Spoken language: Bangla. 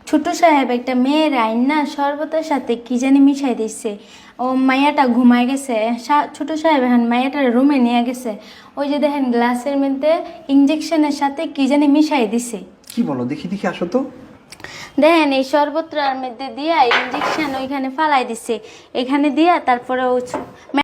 ছোট সাহেব একটা মেয়ের আইনা শরবতের সাথে কি জানি মিশাই দিচ্ছে। ও মাইয়াটা ঘুমায় গেছে। ছোট সাহেব এখন মাইয়াটার রুমে নিয়ে গেছে। ওই যে দেখেন গ্লাসের মধ্যে ইঞ্জেকশনের সাথে কি জানি মিশাই দিছে। কি বলো, দেখি দেখি, আসো তো। দেখেন এই শরবতটার মধ্যে দিয়া ইঞ্জেকশন ওইখানে ফালাই দিছে, এখানে দিয়া তারপরে ও